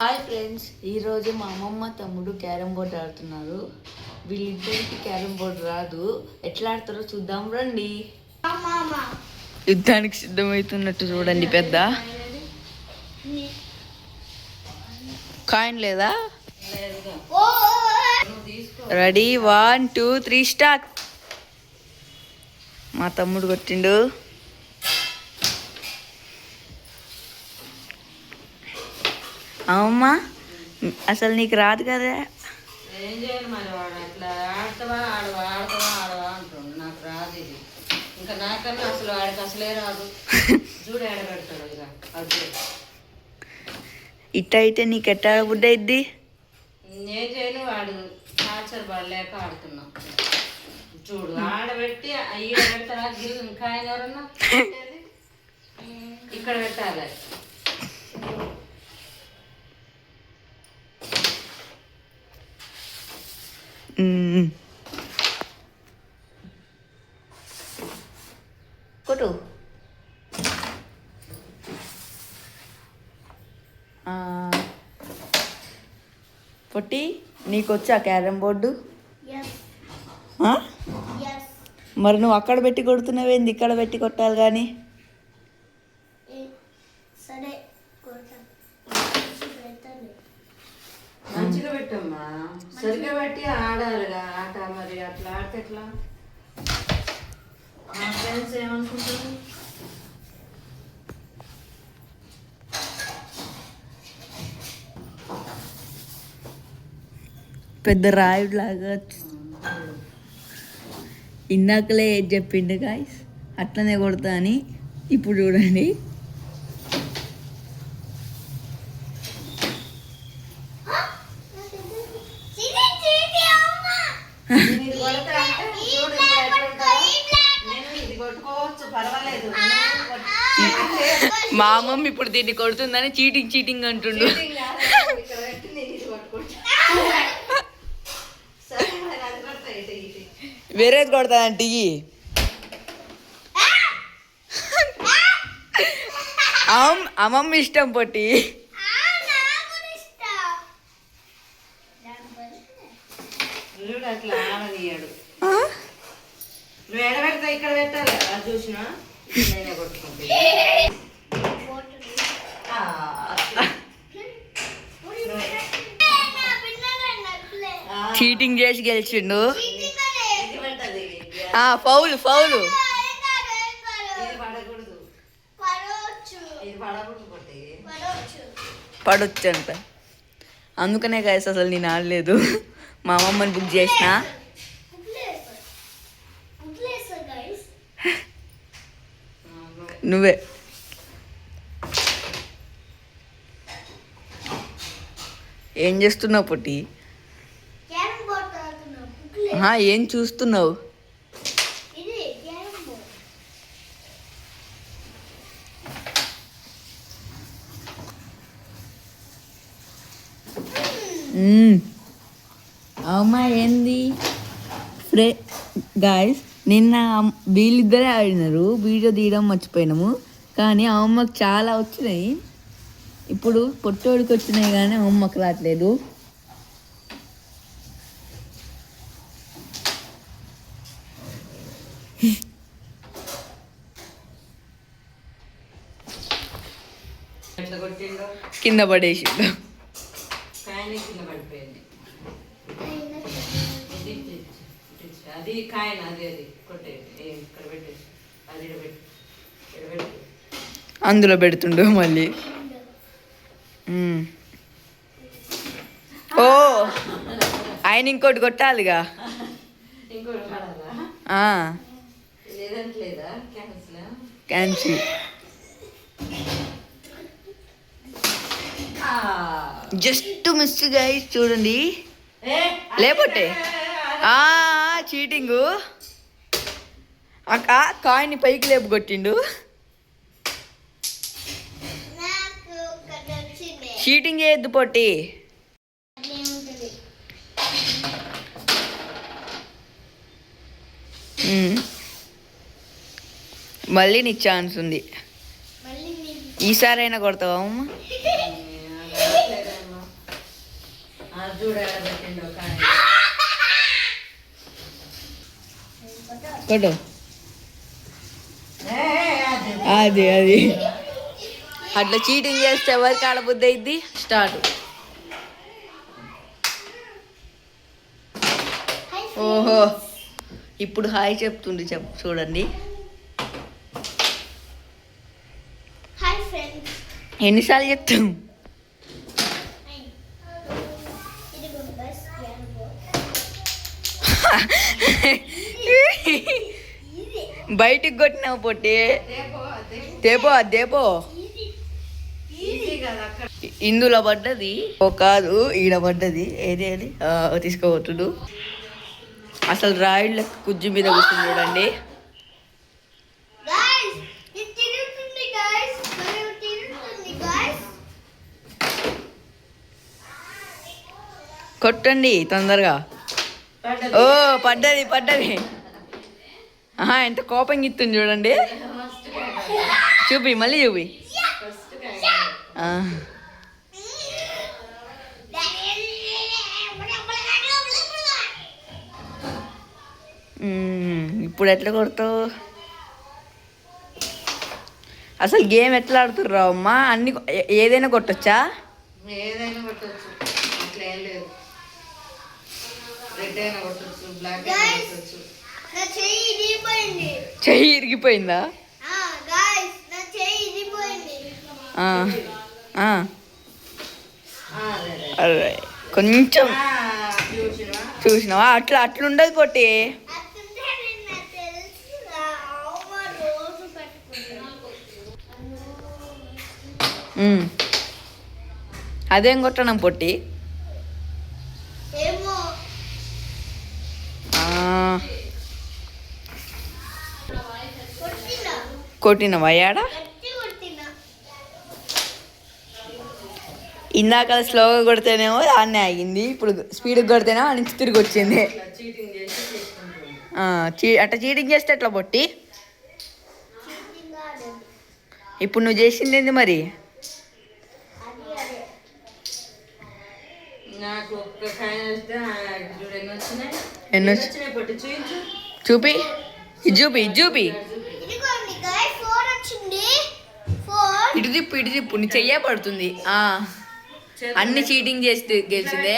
Hi friends, ఈరోజు మా అమ్మమ్మ తమ్ముడు క్యారమ్ బోర్డ్ ఆడుతున్నారు. వీళ్ళిద్దరికి క్యారమ్ బోర్డ్ రాదు. ఎట్లా ఆడతారో చూద్దాం రండి. యుద్ధానికి సిద్ధమవుతున్నట్టు చూడండి. పెద్ద కాయిన్ లేదా? Ready 1 2 3 start. మా తమ్ముడు కొట్టిండు. అమ్మా అసలు నీకు రాదు కదా. ఏం చేయాలి మరి? వాడు అట్లా ఆడతావా ఆడవా అంటుండు. నాకు రాదు ఇది. ఇంకా నాకన్నా అసలు వాడికి అసలే రాదు. చూడు ఆడబెడతాడు ఇక అది. ఇట్ట అయితే నీకు ఎట్ట బుడ్డ ఇద్ది? ఏం చేయను, వాడు టార్చర్ పడలేక ఆడుతున్నాం. చూడు ఆడబెట్టి అయ్యి పెడతారా? ఇంకా ఆయన ఎవరన్నా ఇక్కడ పెట్టాలి. కొట్టు. పొట్టి, నీకు వచ్చా క్యారమ్ బోర్డు? మరి నువ్వు అక్కడ పెట్టి కొడుతున్నావేంది? ఇక్కడ పెట్టి కొట్టాలి కానీ. మంచిగా పెట్టమ్మా, సరిగ్గా పెట్టి ఆడాలిగా ఆట. మరి అట్లా ఆడితే ఎట్లా? మా ఫ్రెండ్స్ ఏమనుకుంటారు? పెద్ద రాయుడులాగా ఇందాకలే ఏది చెప్పిండు గాయ్స్, అట్లనే కొడతా అని. ఇప్పుడు చూడండి. మా అమ్మమ్మ ఇప్పుడు దీన్ని కొడుతుందని చీటింగ్ అంటుండు. వేరేది కొడతానంటే అమ్మమ్మ ఇష్టం పొట్టి. అట్లా ఆడనియాడు. నువ్వు ఎడబెడతా ఇక్కడ పెట్టాలి. అది చూసినా నేనే కొట్టుకుంటా. చీటింగ్ చేసి గెలిచిండు. ఫౌలు పడొచ్చు అంట. అందుకనే గాయస్ అసలు నేను ఆడలేదు. మా అమ్మమ్మని బుక్ చేసిన. నువ్వే ఏం చేస్తున్నావు పొట్టి? ఏం చూస్తున్నావు? అమ్మా ఏంది గాయస్, నిన్న వీళ్ళిద్దరే ఆడినారు. వీడియో తీయడం మర్చిపోయినాము, కానీ అమ్మకి చాలా వచ్చినాయి. ఇప్పుడు పొట్టోడికి వచ్చినాయి కానీ అమ్మకి రావట్లేదు. కింద పడేసిండు. కింద పడిపోయింది. అది కాయన అది కొట్టేది. ఇక్కడ పెట్టేసి అది అందులో పెడుతుండు మళ్ళీ. ఓ ఆయన ఇంకోటి కొట్టాలిగా. ఇంకోటి పడాలా? లేదంటలేదా? క్యాన్సిల్. జస్ట్ మిస్ గైస్, చూడండి. లేకపోతే చీటింగు. కాయిన్ పైకి లేపు కొట్టిండు. చీటింగ్ చేయొద్దు పొట్టి. మళ్ళీ నీకు ఛాన్స్ ఉంది. ఈసారైనా కొడతావా అమ్మ? చూడు ఆడబెట్టిండు కాయ. కొట్టు అది అది అట్లా చీటింగ్ చేస్తే ఎవరికి ఆడబుద్ధి అయింది. స్టార్ట్. ఓహో ఇప్పుడు హాయ్ చెప్తుంది చూడండి. ఎన్నిసార్లు చెప్తాం? బయటికి కొట్టినావు పొట్టి. దేపో దేపో ఇందులో పడ్డది. ఓ కాదు ఈడ పడ్డది. ఏది అది తీసుకోవద్దు. అసలు రాయిళ్ళ కుజ్జు మీద కూర్చుని చూడండి. కొట్టండి తొందరగా. ఓ పడ్డది పడ్డది. ఎంత కోపంగా ఇస్తుంది చూడండి. చూపి మళ్ళీ చూపి. ఇప్పుడు ఎట్లా కొడతావు? అసలు గేమ్ ఎట్లా ఆడుతుర్రా అమ్మా? అన్ని ఏదైనా కొట్టొచ్చా? ఏదైనా కొట్టచ్చు, అట్లా ఏం లేదు. రెడ్ అయినా కొట్టచ్చు, బ్లాక్ అయినా కొట్టచ్చు. చెయ్యి ఇరిగిపోయిందా? అరే కొంచెం చూసినావా? అట్లా అట్లుండదు పొట్టి. అదేం కొట్టడం పొట్టి. కొట్టినవా? యాడ ఇందాక స్లోగా కొడితేనేమో దాన్నే ఆగింది. ఇప్పుడు స్పీడ్గా కొడితేనేమో అని తిరిగి వచ్చింది. అట్లా చీటింగ్ చేస్తే ఎట్లా పొట్టి? ఇప్పుడు నువ్వు చేసింది ఏంది మరి? ఎన్ని చూపి ఇది చూపి ఇది చూపి. ఇటు తిప్పు ఇటు తిప్పు. నీ చెయ్యే పడుతుంది. అన్ని చీటింగ్ చేసి గెలిచిందే.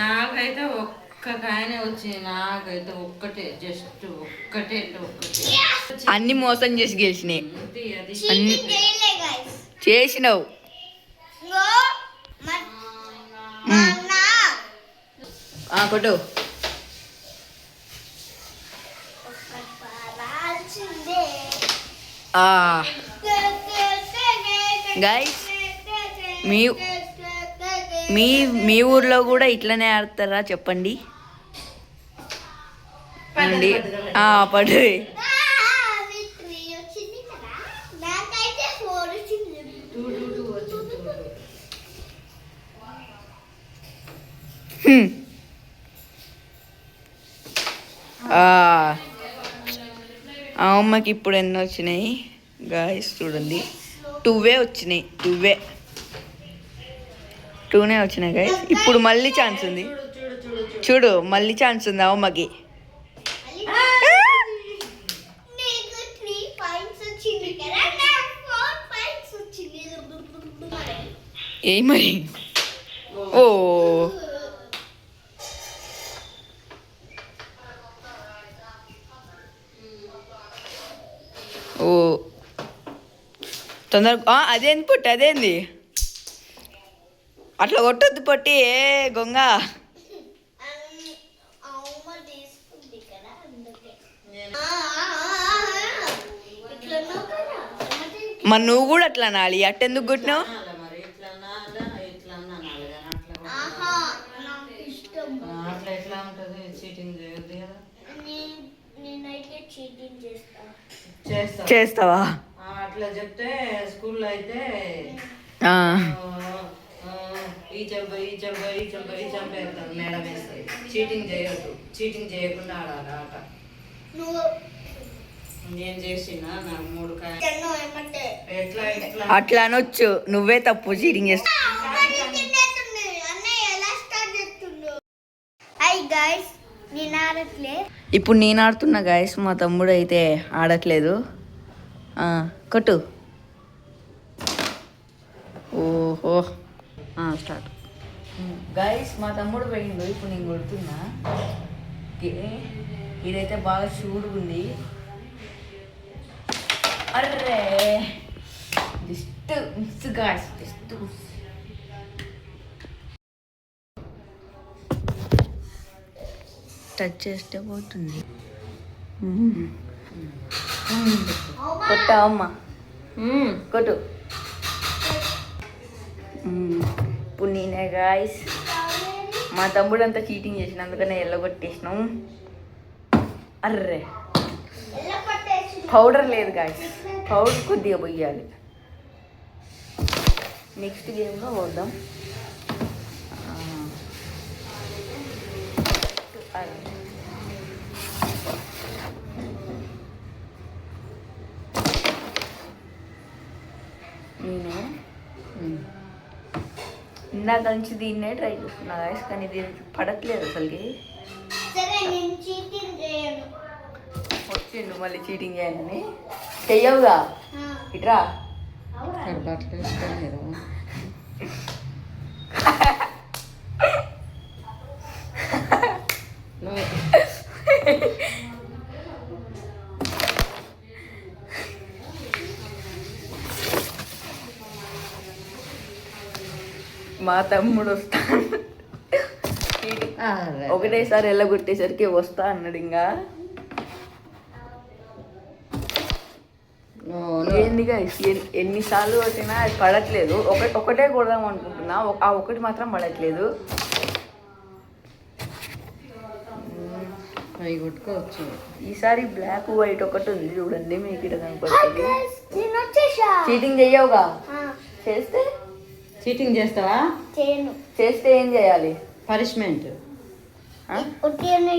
నాకైతే ఒక్క కాయనే వచ్చింది. నాకైతే ఒక్కటే, జస్ట్ ఒక్కటే. అన్ని మోసం చేసి గెలిచినాయి. చేసినావు. కొట్టు. గైస్ మీ ఊర్లో కూడా ఇట్లనే ఆడతారా చెప్పండి. పడు. అమ్మకి ఇప్పుడు ఎన్ని వచ్చినాయి గాయస్ చూడండి. 2 వచ్చినాయి. 2నే వచ్చినాయి గాయస్. ఇప్పుడు మళ్ళీ ఛాన్స్ ఉంది. చూడు మళ్ళీ ఛాన్స్ ఉంది అమ్మకి. ఏ మరి? ఓ ఓ తొందరగా. అదేంది పొట్టి? అదేంది అట్లా కొట్టొద్దు పొట్టి. ఏ గొంగ. మరి నువ్వు కూడా అట్లా నాలి. అట్టెందుకు కొట్టినావు? చేస్తావా? అట్లా చెప్తే స్కూల్లో అయితే ఈ చంపేస్తాను మేడం వేస్తుంది. చీటింగ్ చేయొద్దు. చీటింగ్ చేయకుండా ఆడాలి ఆట. నేను చేసిన నాకు 3 కాయలు ఎట్లా ఎట్లా అట్లా అనొచ్చు, నువ్వే తప్పు చీటింగ్ చేస్తా. ఇప్పుడు నేను ఆడుతున్నా గాయస్, మా తమ్ముడు అయితే ఆడట్లేదు. కొట్టు. ఓహో స్టార్ట్. గాయస్ మా తమ్ముడు పోయిండు, ఇప్పుడు నేను కొడుతున్నా. ఇదైతే బాగా షూడ్గా ఉంది. Array just miss guys, just touch చేస్తే పోతుంది. కొట్టా అమ్మ, కొట్టు. ఇప్పుడు నేనే గాయస్, మా తమ్ముడు అంతా చీటింగ్ చేసిన, అందుకనే ఎల్లగొట్టేసినాం. అర్రే పౌడర్ లేదు గాయస్, పౌడర్ కొద్దిగా పోయాలి. నెక్స్ట్ గేమ్లో పోద్దాం. నేను ఇందాక నుంచి దీన్నే ట్రై చేస్తున్నా గాయస్, కానీ ఇది పడట్లేదు అసలుకి. వచ్చిండు మళ్ళీ చీటింగ్ చేయాలని. చెయ్యవుగా ఇట్రా. మా తమ్ముడు వస్తాను ఒకటేసారి ఎల్లగొట్టేసరికి వస్తా అన్నాడు. ఇంకా ఏందిగా ఎన్నిసార్లు కొట్టినా అది పడట్లేదు. ఒకటే కొడదాం అనుకుంటున్నా, ఆ ఒకటి మాత్రం పడట్లేదు. అవి కొట్టుకోవచ్చు. ఈసారి బ్లాక్ వైట్ ఒకటి ఉంది చూడండి, మీకు ఇక్కడ కనపడుతుంది. చీటింగ్ చెయ్యవుగా? చేస్తే చీటింగ్ చేస్తావా? చేస్తే ఏం చేయాలి? పనిష్మెంట్.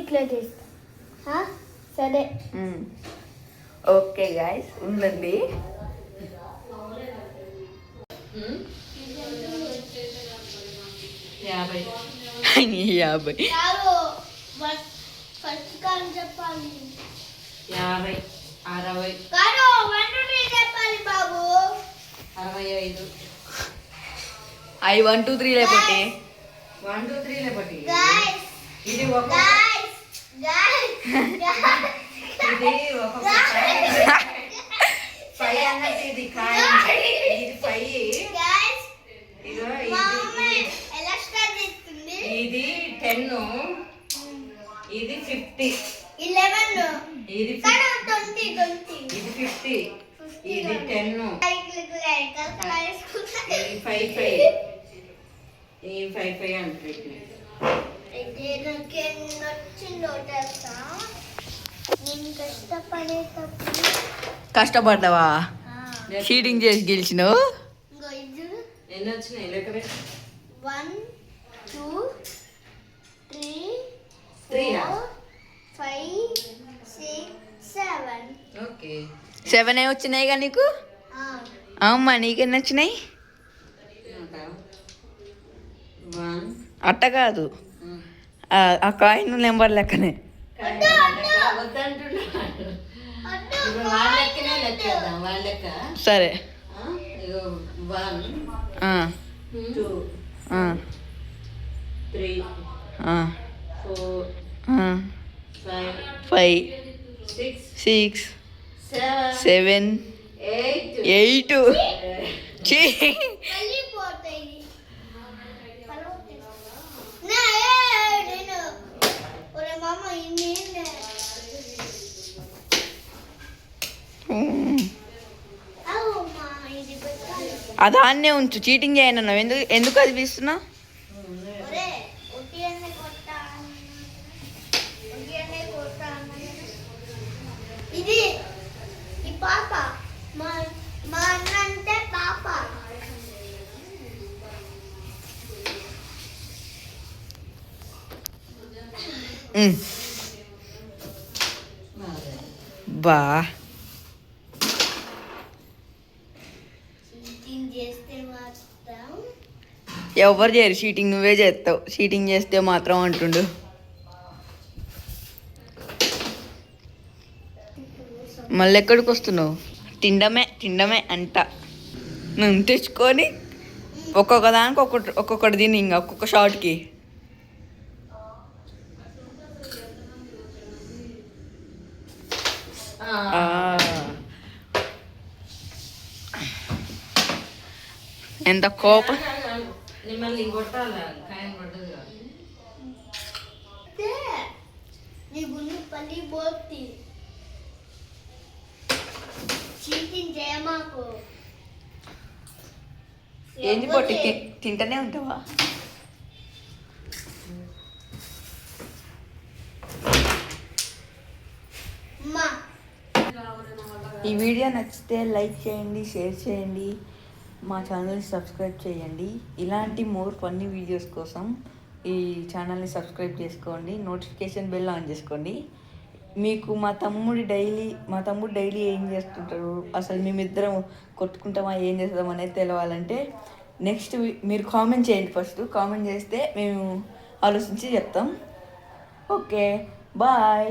ఇట్లా చేస్తా. సరే ఓకే గాయస్ ఉండండి. యాభై 50 చెప్పాలి. 50 60 చెప్పాలి బాబు. 65 అవి 1 2 3 లేకపోతే 1 2 3 లేకపోతే ఇది ఒక ఇది ఒక 5 అన్నట్టు. ఇది కాయ, ఇది 5. ఇగో ఇది 10, ఇది 50, 11, ఇది 20, ఇది 50, ఇది 10, ఇది 5 ఈ 5 అంటే కష్టపడ్డావా? చీటింగ్ చేసి గెలిచినావు. ఎన్ని వచ్చినాయి లెక్క పెట్టి? 1 2 3 3 4 5 6 7. ఓకే 7 వచ్చినాయిగా నీకు. అమ్మా నీకెన్ని వచ్చినాయి? 1 అట్ట కాదు, ఆ కాయిన్ నెంబర్ లెక్కనే. సరే 1 2 3 4 5 6 7 8. అదాన్నే ఉంచు, చీటింగ్ చేయను. ఎందుకు అది తీస్తున్నా? ఇది ఈ పాప మా అన్న అంటే పాప. బా చీటింగ్ చేస్తే మాత్రం ఎవరు చేయరు షీటింగ్, నువ్వే చేస్తావు. షీటింగ్ చేస్తే మాత్రం అంటుండు. మళ్ళీ ఎక్కడికి వస్తున్నావు? తిండమే తిండమే అంట. నువ్వు తెచ్చుకొని ఒక్కొక్క దానికి ఒక్కొక్కటి తిని ఇంకా ఒక్కొక్క షాట్కి. ఎంత కోపం. మిమ్మల్ని కొట్టాలా? కాయలు పడ్డది కాదు. నీ గుండు పల్లి పోతి చీటింగ్ చేయమాకు. ఏంది పొట్టి తింటనే ఉంటావా? అమ్మా ఈ వీడియో నచ్చితే లైక్ చేయండి, షేర్ చేయండి, మా ఛానల్ని సబ్స్క్రైబ్ చేయండి. ఇలాంటి మోర్ ఫన్నీ వీడియోస్ కోసం ఈ ఛానల్ని సబ్స్క్రైబ్ చేసుకోండి, నోటిఫికేషన్ బెల్ ఆన్ చేసుకోండి. మీకు మా తమ్ముడు డైలీ ఏం చేస్తుంటారు, అసలు మేమిద్దరం కొట్టుకుంటామా ఏం చేస్తాం అనేది తెలవాలంటే నెక్స్ట్ మీరు కామెంట్ చేయండి. ఫస్ట్ కామెంట్ చేస్తే మేము ఆలోచించి చెప్తాం. Okay, bye.